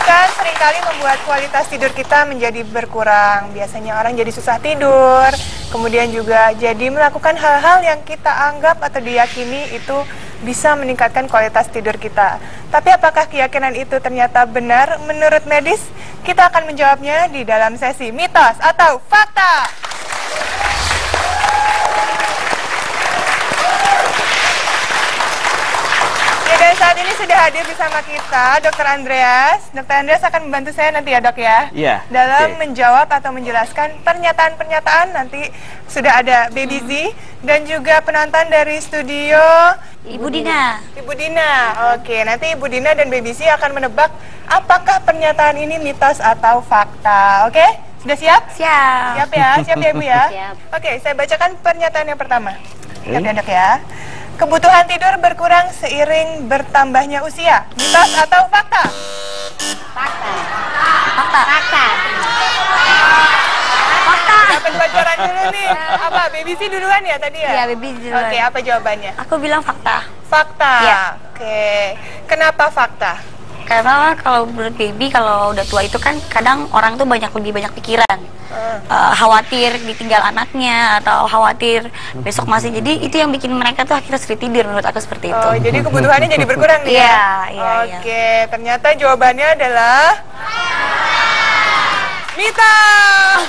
kan seringkali membuat kualitas tidur kita menjadi berkurang. Biasanya orang jadi susah tidur, kemudian juga jadi melakukan hal-hal yang kita anggap atau diyakini itu bisa meningkatkan kualitas tidur kita. Tapi apakah keyakinan itu ternyata benar menurut medis? Kita akan menjawabnya di dalam sesi mitos atau fakta. Dan saat ini sudah hadir bersama kita Dr. Andreas. Dr. Andreas akan membantu saya nanti ya, Dok ya. Iya. Dalam menjawab atau menjelaskan pernyataan-pernyataan. Nanti sudah ada Baby Z dan juga penonton dari studio Ibu Dina. Ibu Dina. Oke, nanti Ibu Dina dan Baby Z akan menebak apakah pernyataan ini mitos atau fakta. Oke? Sudah siap? Siap. Siap ya? Siap ya, Bu ya? Siap. Oke, saya bacakan pernyataan yang pertama. Siap ya, Dok ya? Kebutuhan tidur berkurang seiring bertambahnya usia. Mitos atau fakta? Fakta. Fakta. Fakta. Fakta. Dapat bocoran dulu nih. Apa? Baby sih duluan ya tadi ya? Iya, Baby duluan. Oke, apa jawabannya? Aku bilang fakta. Fakta. Iya. Oke. Kenapa fakta? Karena kalau menurut Baby, kalau udah tua itu kan kadang orang tuh lebih banyak pikiran. Khawatir ditinggal anaknya atau khawatir besok masih. Jadi itu yang bikin mereka tuh akhirnya sulit tidur, menurut aku seperti itu. Oh, jadi kebutuhannya jadi berkurang nih ya? Iya, iya. Oke, ternyata jawabannya adalah mitos.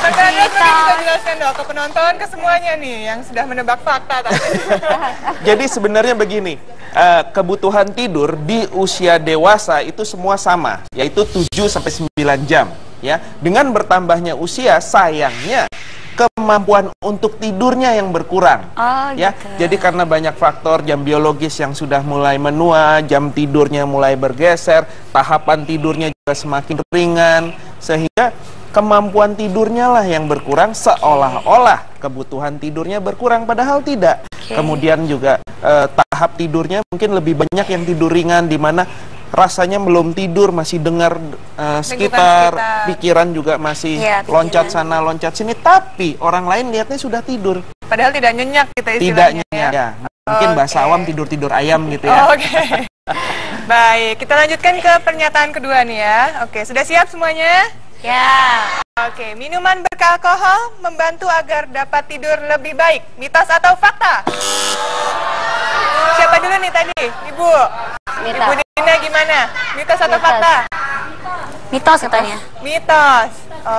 Dr. Andreas mungkin bisa jelaskan dong ke penonton, ke semuanya nih yang sudah menebak fakta tadi. Jadi sebenarnya begini, kebutuhan tidur di usia dewasa itu semua sama, yaitu 7-9 jam. Ya, dengan bertambahnya usia, sayangnya kemampuan untuk tidurnya yang berkurang. Oh, ya, gitu. jadi karena banyak faktor, jam biologis yang sudah mulai menua, jam tidurnya mulai bergeser, tahapan tidurnya juga semakin ringan, sehingga kemampuan tidurnya lah yang berkurang, seolah-olah kebutuhan tidurnya berkurang, padahal tidak. Kemudian juga tahap tidurnya mungkin lebih banyak yang tidur ringan, di mana rasanya belum tidur, masih dengar sekitar, pikiran juga masih loncat sana, loncat sini, tapi orang lain lihatnya sudah tidur. Padahal tidak nyenyak kita istilahnya. Tidak nyenyak, ya. Mungkin bahasa awam tidur-tidur ayam gitu ya. Oke. Baik, kita lanjutkan ke pernyataan kedua nih ya. Oke, sudah siap semuanya? Ya. Oke, minuman beralkohol membantu agar dapat tidur lebih baik. Mitos atau fakta? Siapa dulu nih tadi? Ibu? Mitos. Ibu Dina gimana? Mitos atau fakta? Mitos katanya. Mitos.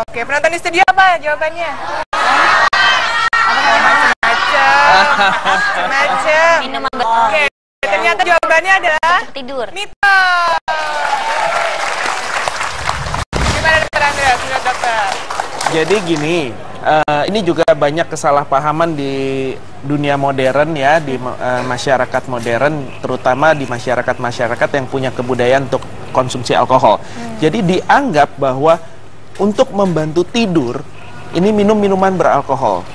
Oke, penonton di studio apa jawabannya? Macam. Minuman Oke, ternyata jawabannya adalah tidur. mitos. Gimana Dr. Andreas, menurut dokter? Jadi gini, ini juga banyak kesalahpahaman di dunia modern ya, di masyarakat modern, terutama di masyarakat-masyarakat yang punya kebudayaan untuk konsumsi alkohol. Jadi dianggap bahwa untuk membantu tidur, ini minum minuman beralkohol.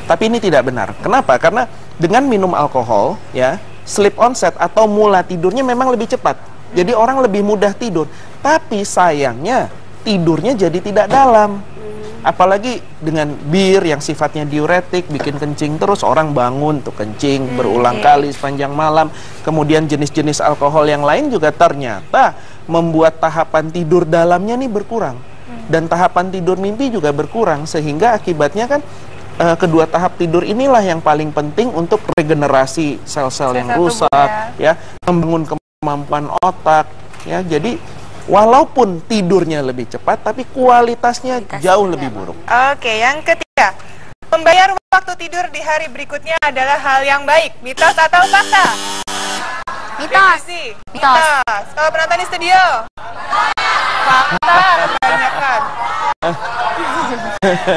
Tapi ini tidak benar. Kenapa? Karena dengan minum alkohol, ya, sleep onset atau mula tidurnya memang lebih cepat. Jadi orang lebih mudah tidur. Tapi sayangnya tidurnya jadi tidak dalam. Apalagi dengan bir yang sifatnya diuretik, bikin kencing terus, orang bangun untuk kencing berulang kali sepanjang malam. Kemudian jenis-jenis alkohol yang lain juga ternyata membuat tahapan tidur dalamnya nih berkurang. Dan tahapan tidur mimpi juga berkurang, sehingga akibatnya kan kedua tahap tidur inilah yang paling penting untuk regenerasi sel-sel yang rusak, ya, membangun kemampuan otak, ya. Jadi walaupun tidurnya lebih cepat, tapi kualitasnya jauh lebih buruk. Oke, yang ketiga, membayar waktu tidur di hari berikutnya adalah hal yang baik. Mitos atau fakta? Mitos. Mitos. Kalau penonton di studio? Fakta, kebanyakan.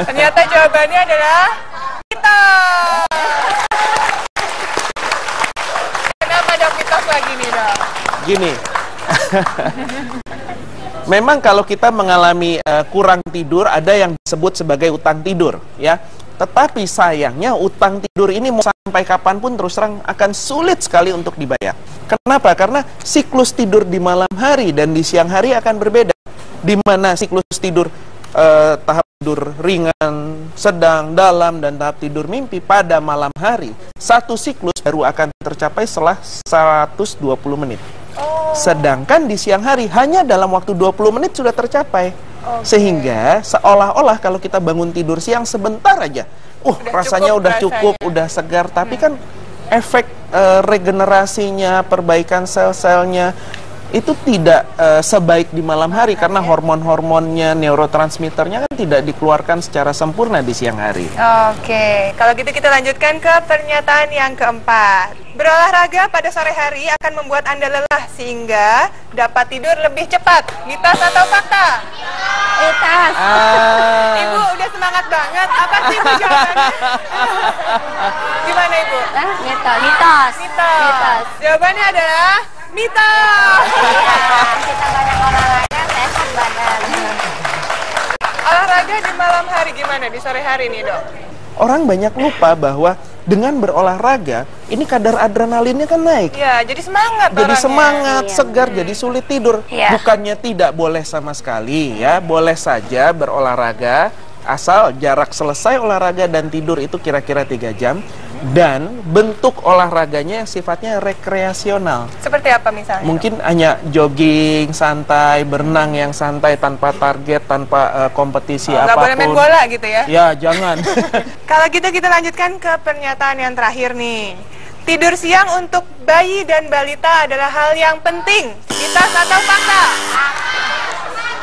Ternyata jawabannya adalah mitos. Kenapa dok mitos lagi nih dok? Gini, memang kalau kita mengalami kurang tidur, ada yang disebut sebagai utang tidur, ya. Tetapi sayangnya utang tidur ini mau sampai kapanpun terus terang akan sulit sekali untuk dibayar. Kenapa? Karena siklus tidur di malam hari dan di siang hari akan berbeda. Di mana siklus tidur tahap tidur ringan, sedang, dalam, dan tahap tidur mimpi pada malam hari, satu siklus baru akan tercapai setelah 120 menit. Sedangkan di siang hari hanya dalam waktu 20 menit sudah tercapai. Sehingga seolah-olah kalau kita bangun tidur siang sebentar aja, rasanya udah cukup, udah segar, tapi kan efek regenerasinya, perbaikan sel-selnya itu tidak sebaik di malam hari karena hormon-hormonnya, neurotransmitternya kan tidak dikeluarkan secara sempurna di siang hari. Oke, kalau gitu kita lanjutkan ke pernyataan yang keempat. Berolahraga pada sore hari akan membuat Anda lelah sehingga dapat tidur lebih cepat. Mitos atau fakta? Mitos. Ibu udah semangat banget. Apa sih Ibu jawabannya? Gimana Ibu? Mitos. Mitos. Mitos. Jawabannya adalah mitos. Kita banyak olahraga, sehat badan. Olahraga di malam hari gimana? Di sore hari nih, Dok? Orang banyak lupa bahwa dengan berolahraga, ini kadar adrenalinnya kan naik. Iya, jadi semangat Jadi orangnya. semangat, segar, jadi sulit tidur. Iya. Bukannya tidak boleh sama sekali ya, boleh saja berolahraga, asal jarak selesai olahraga dan tidur itu kira-kira 3 jam. Dan bentuk olahraganya yang sifatnya rekreasional. Seperti apa misalnya? Mungkin hanya jogging santai, berenang yang santai tanpa target, tanpa kompetisi nggak apapun. boleh main bola gitu ya? Ya, jangan. Kalau gitu kita lanjutkan ke pernyataan yang terakhir nih. Tidur siang untuk bayi dan balita adalah hal yang penting. Mitos atau fakta?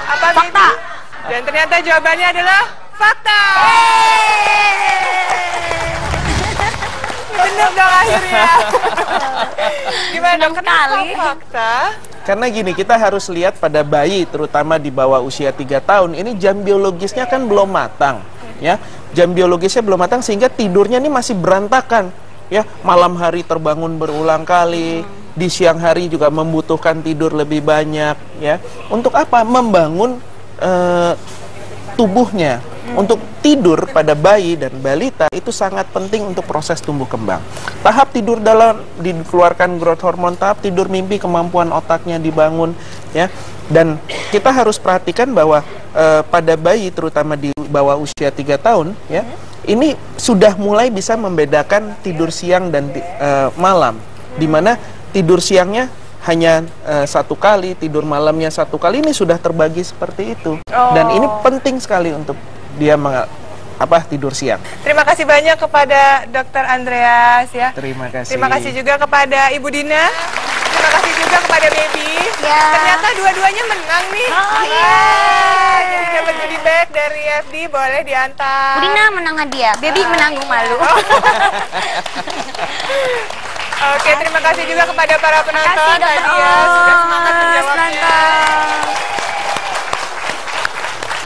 Apa Fakta. Bibi? Dan ternyata jawabannya adalah fakta. Bener dong akhirnya. Gimana dong? Kenapa Sekali. fakta? Karena gini, kita harus lihat pada bayi, terutama di bawah usia 3 tahun, ini jam biologisnya kan belum matang, ya. Jam biologisnya belum matang sehingga tidurnya ini masih berantakan, ya. Malam hari terbangun berulang kali, di siang hari juga membutuhkan tidur lebih banyak, ya. Untuk apa? Membangun tubuhnya. Untuk tidur pada bayi dan balita itu sangat penting untuk proses tumbuh kembang. Tahap tidur dalam dikeluarkan growth hormone, tahap tidur mimpi kemampuan otaknya dibangun, ya. Dan kita harus perhatikan bahwa pada bayi terutama di bawah usia 3 tahun, ya, ini sudah mulai bisa membedakan tidur siang dan malam, di mana tidur siangnya hanya 1 kali, tidur malamnya 1 kali, ini sudah terbagi seperti itu. Dan ini penting sekali untuk dia tidur siang. Terima kasih banyak kepada Dr. Andreas ya. Terima kasih. Terima kasih juga kepada Ibu Dina. Terima kasih juga kepada Baby. Ya. Ternyata dua-duanya menang nih. Oh, iya. Wah, jadi dapat goodie bag dari FD, boleh diantar. Budina menang hadiah, Baby menanggung malu. Oke, terima kasih juga kepada para penonton Terima kasih, tadi Dr. ya, sudah semangat Os, menjawabnya.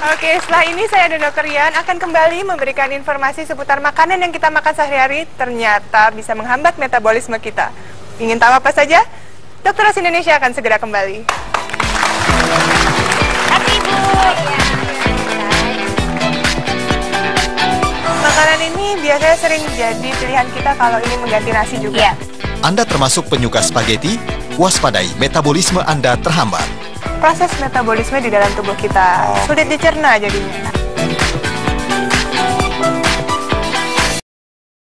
Oke, setelah ini saya dan Dr. Rian akan kembali memberikan informasi seputar makanan yang kita makan sehari-hari ternyata bisa menghambat metabolisme kita. Ingin tahu apa saja? Dr. Os Indonesia akan segera kembali. Kasih Ibu. Makanan ini biasanya sering jadi pilihan kita kalau ingin mengganti nasi juga. Iya. Anda termasuk penyuka spaghetti? Waspadai metabolisme Anda terhambat. Proses metabolisme di dalam tubuh kita sulit dicerna jadinya.